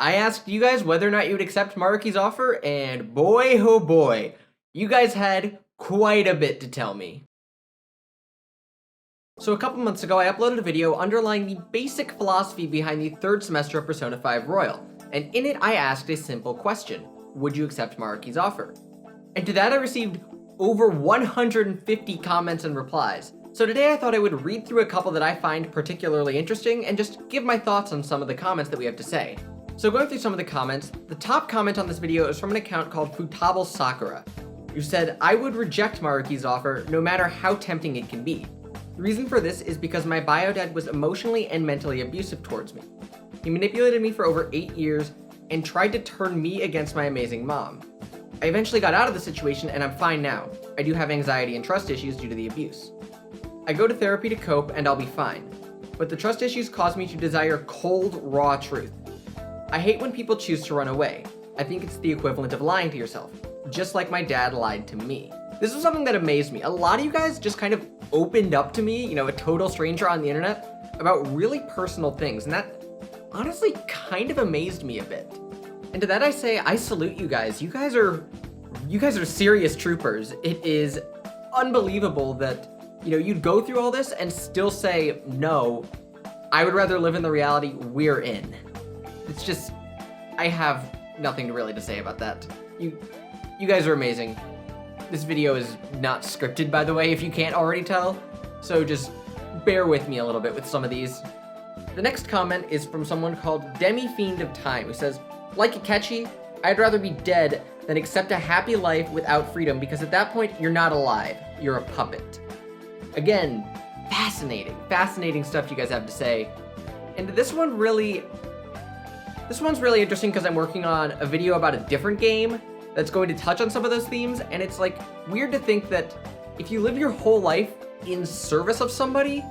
I asked you guys whether or not you would accept Maruki's offer, and boy oh boy, you guys had quite a bit to tell me. So a couple months ago, I uploaded a video underlying the basic philosophy behind the third semester of Persona 5 Royal, and in it I asked a simple question: would you accept Maruki's offer? And to that I received over 150 comments and replies. So today I thought I would read through a couple that I find particularly interesting and just give my thoughts on some of the comments that we have to say. So going through some of the comments, the top comment on this video is from an account called Futable Sakura, who said, "I would reject Maruki's offer no matter how tempting it can be. The reason for this is because my bio dad was emotionally and mentally abusive towards me. He manipulated me for over 8 years and tried to turn me against my amazing mom. I eventually got out of the situation and I'm fine now. I do have anxiety and trust issues due to the abuse. I go to therapy to cope and I'll be fine. But the trust issues cause me to desire cold, raw truth. I hate when people choose to run away. I think it's the equivalent of lying to yourself, just like my dad lied to me." This was something that amazed me. A lot of you guys just kind of opened up to me, a total stranger on the internet, about really personal things, and that honestly kind of amazed me a bit. And to that I say, I salute you guys. You guys are serious troopers. It is unbelievable that, you'd go through all this and still say, no, I would rather live in the reality we're in. It's just, I have nothing really to say about that. You guys are amazing. This video is not scripted, by the way, if you can't already tell, so just bear with me a little bit with some of these. The next comment is from someone called Demi Fiend of Time, who says, "Like Akechi, I'd rather be dead than accept a happy life without freedom, because at that point, you're not alive, you're a puppet." Again, fascinating stuff you guys have to say. And this one's really interesting because I'm working on a video about a different game that's going to touch on some of those themes, and it's like weird to think that if you live your whole life in service of somebody,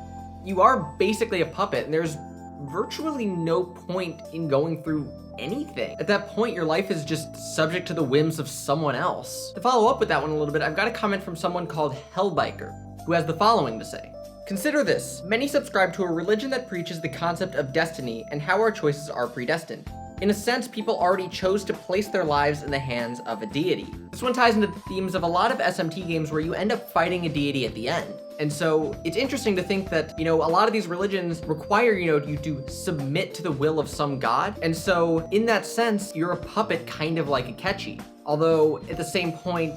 you are basically a puppet, and there's virtually no point in going through anything. At that point, your life is just subject to the whims of someone else. To follow up with that one a little bit, I've got a comment from someone called Hellbiker, who has the following to say: "Consider this. Many subscribe to a religion that preaches the concept of destiny and how our choices are predestined. In a sense, people already chose to place their lives in the hands of a deity." This one ties into the themes of a lot of SMT games where you end up fighting a deity at the end. And so it's interesting to think that, a lot of these religions require, you to submit to the will of some god. And so in that sense, you're a puppet kind of like Akechi. Although at the same point,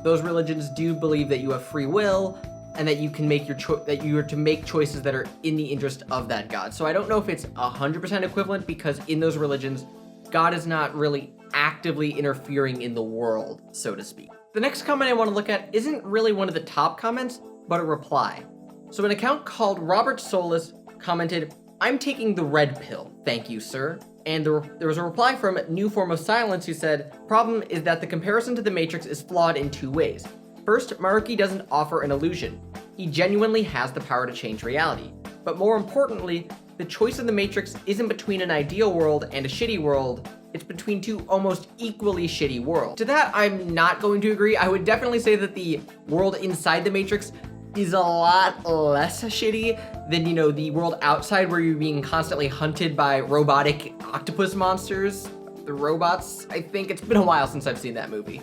those religions do believe that you have free will and that you can make that you are to make choices that are in the interest of that god. So I don't know if it's 100% equivalent, because in those religions, God is not really actively interfering in the world, so to speak. The next comment I want to look at isn't really one of the top comments, but a reply. So an account called Robert Solis commented, "I'm taking the red pill, thank you, sir." And there was a reply from New Form of Silence, who said, "Problem is that the comparison to the Matrix is flawed in 2 ways. First, Maruki doesn't offer an illusion. He genuinely has the power to change reality. But more importantly, the choice of the Matrix isn't between an ideal world and a shitty world, it's between 2 almost equally shitty worlds." To that, I'm not going to agree. I would definitely say that the world inside the Matrix is a lot less shitty than, the world outside, where you're being constantly hunted by robotic octopus monsters. The robots, I think. It's been a while since I've seen that movie.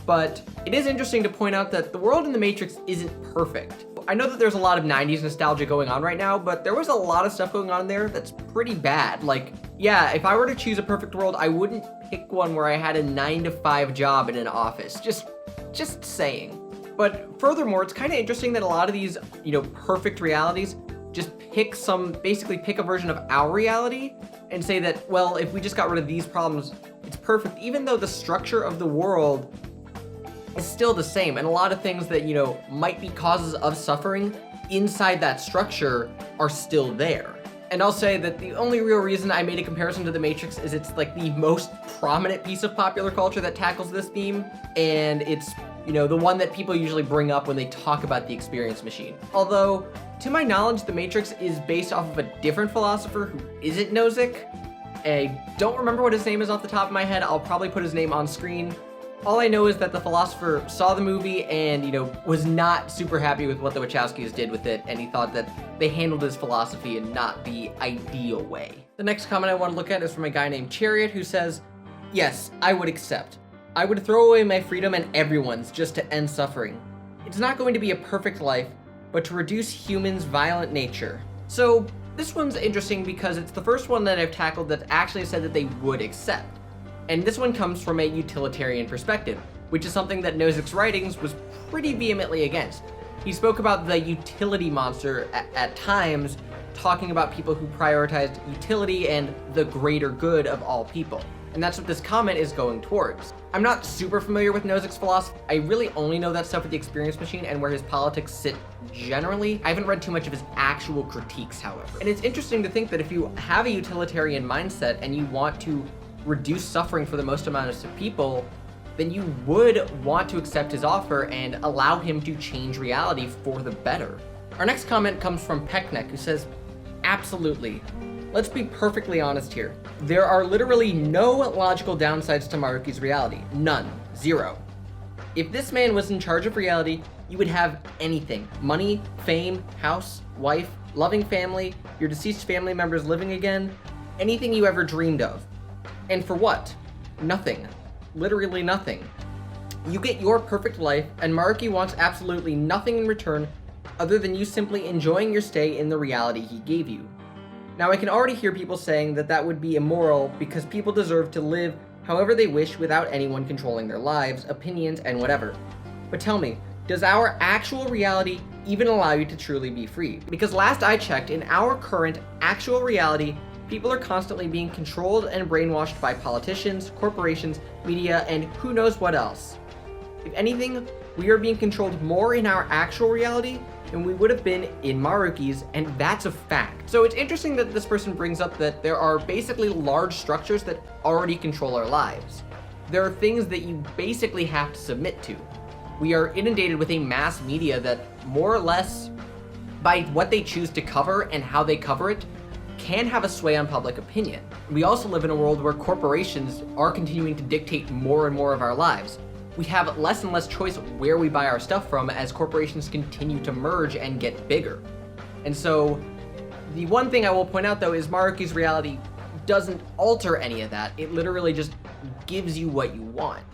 But it is interesting to point out that the world in the Matrix isn't perfect. I know that there's a lot of 90s nostalgia going on right now, but there was a lot of stuff going on in there that's pretty bad. Like, yeah, if I were to choose a perfect world, I wouldn't pick one where I had a 9-to-5 job in an office. Just saying. But furthermore, it's kind of interesting that a lot of these, perfect realities just basically pick a version of our reality and say that, well, if we just got rid of these problems, it's perfect, even though the structure of the world is still the same, and a lot of things that, might be causes of suffering inside that structure are still there. And I'll say that the only real reason I made a comparison to The Matrix is it's like the most prominent piece of popular culture that tackles this theme, and it's, the one that people usually bring up when they talk about the experience machine. Although, to my knowledge, The Matrix is based off of a different philosopher who isn't Nozick. I don't remember what his name is off the top of my head. I'll probably put his name on screen. All I know is that the philosopher saw the movie and, was not super happy with what the Wachowskis did with it, and he thought that they handled his philosophy in not the ideal way. The next comment I want to look at is from a guy named Chariot, who says, "Yes, I would accept. I would throw away my freedom and everyone's just to end suffering. It's not going to be a perfect life, but to reduce humans' violent nature." So this one's interesting because it's the first one that I've tackled that actually said that they would accept. And this one comes from a utilitarian perspective, which is something that Nozick's writings was pretty vehemently against. He spoke about the utility monster at times, talking about people who prioritized utility and the greater good of all people. And that's what this comment is going towards. I'm not super familiar with Nozick's philosophy. I really only know that stuff with the Experience Machine and where his politics sit generally. I haven't read too much of his actual critiques, however. And it's interesting to think that if you have a utilitarian mindset and you want to reduce suffering for the most amount of people, then you would want to accept his offer and allow him to change reality for the better. Our next comment comes from Peckneck, who says, "Absolutely. Let's be perfectly honest here. There are literally no logical downsides to Maruki's reality. None. Zero. If this man was in charge of reality, you would have anything. Money, fame, house, wife, loving family, your deceased family members living again, anything you ever dreamed of. And for what? Nothing. Literally nothing. You get your perfect life, and Maruki wants absolutely nothing in return other than you simply enjoying your stay in the reality he gave you. Now, I can already hear people saying that that would be immoral because people deserve to live however they wish without anyone controlling their lives, opinions, and whatever. But tell me, does our actual reality even allow you to truly be free? Because last I checked, in our current actual reality, people are constantly being controlled and brainwashed by politicians, corporations, media, and who knows what else. If anything, we are being controlled more in our actual reality than we would have been in Maruki's, and that's a fact. So it's interesting that this person brings up that there are basically large structures that already control our lives. There are things that you basically have to submit to. We are inundated with a mass media that more or less, by what they choose to cover and how they cover it, can have a sway on public opinion. We also live in a world where corporations are continuing to dictate more and more of our lives. We have less and less choice where we buy our stuff from as corporations continue to merge and get bigger. And so, the one thing I will point out though is Maruki's reality doesn't alter any of that. It literally just gives you what you want.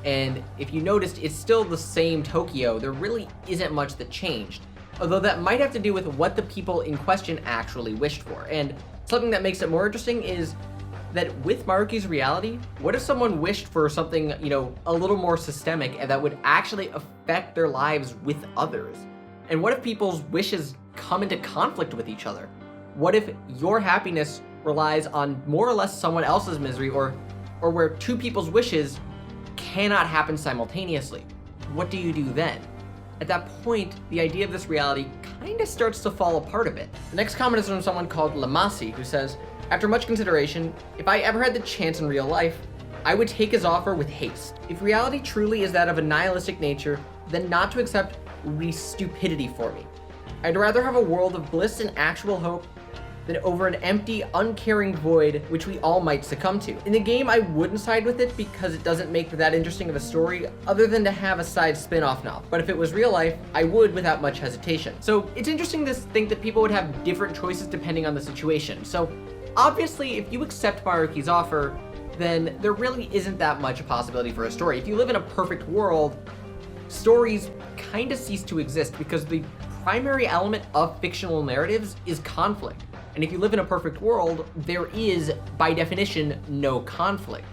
And if you noticed, it's still the same Tokyo. There really isn't much that changed. Although that might have to do with what the people in question actually wished for. And something that makes it more interesting is that with Maruki's reality, what if someone wished for something, a little more systemic and that would actually affect their lives with others? And what if people's wishes come into conflict with each other? What if your happiness relies on more or less someone else's misery, or where two people's wishes cannot happen simultaneously? What do you do then? At that point, the idea of this reality kind of starts to fall apart a bit. The next comment is from someone called Lamasi, who says, "After much consideration, if I ever had the chance in real life, I would take his offer with haste. If reality truly is that of a nihilistic nature, then not to accept would be stupidity for me. I'd rather have a world of bliss and actual hope than over an empty, uncaring void which we all might succumb to. In the game, I wouldn't side with it because it doesn't make for that interesting of a story other than to have a side spin-off novel. But if it was real life, I would without much hesitation." So it's interesting to think that people would have different choices depending on the situation. So obviously, if you accept Maruki's offer, then there really isn't that much a possibility for a story. If you live in a perfect world, stories kind of cease to exist because the primary element of fictional narratives is conflict. And if you live in a perfect world, there is, by definition, no conflict.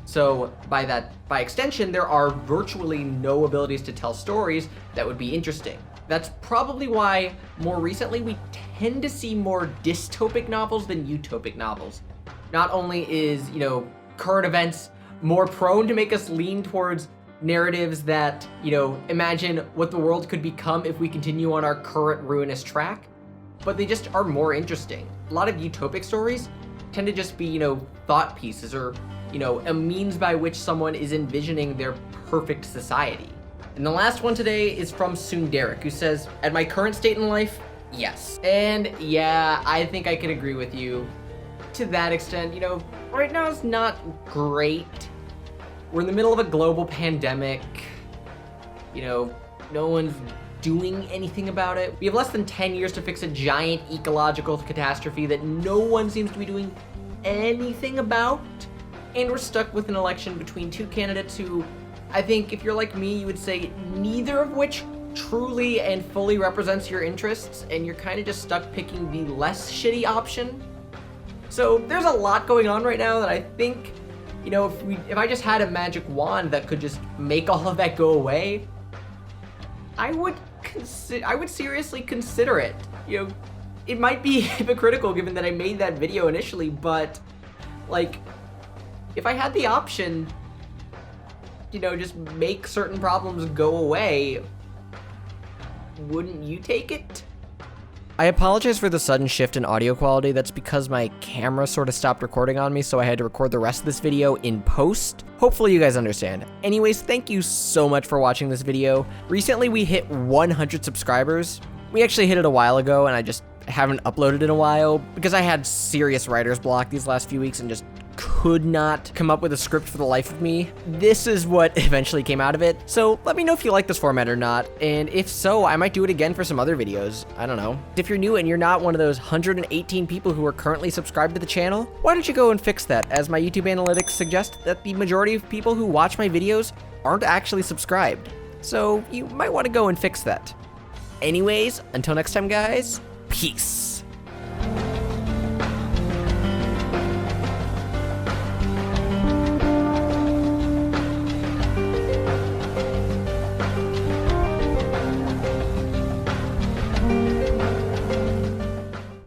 So by extension, there are virtually no abilities to tell stories that would be interesting. That's probably why more recently we tend to see more dystopic novels than utopic novels. Not only is, current events more prone to make us lean towards narratives that, imagine what the world could become if we continue on our current ruinous track, but they just are more interesting. A lot of utopic stories tend to just be, thought pieces or, a means by which someone is envisioning their perfect society. And the last one today is from Sunderic, who says, "At my current state in life, yes." And yeah, I think I can agree with you to that extent. Right now it's not great, We're in the middle of a global pandemic. You know, no one's doing anything about it. We have less than 10 years to fix a giant ecological catastrophe that no one seems to be doing anything about. And we're stuck with an election between two candidates who, I think if you're like me, you would say neither of which truly and fully represents your interests, and you're kind of just stuck picking the less shitty option. So there's a lot going on right now that I think, you know, if I just had a magic wand that could just make all of that go away, I would seriously consider it. You know, it might be hypocritical given that I made that video initially, but like, if I had the option, you know, just make certain problems go away, wouldn't you take it? I apologize for the sudden shift in audio quality. That's because my camera sort of stopped recording on me, so I had to record the rest of this video in post. Hopefully you guys understand. Anyways, thank you so much for watching this video. Recently we hit 100 subscribers. We actually hit it a while ago, and I just haven't uploaded in a while because I had serious writer's block these last few weeks and just could not come up with a script for the life of me. This is what eventually came out of it. So let me know if you like this format or not, and if so, I might do it again for some other videos. I don't know. If you're new and you're not one of those 118 people who are currently subscribed to the channel, why don't you go and fix that, as my YouTube analytics suggest that the majority of people who watch my videos aren't actually subscribed. So you might want to go and fix that. Anyways, until next time guys, peace.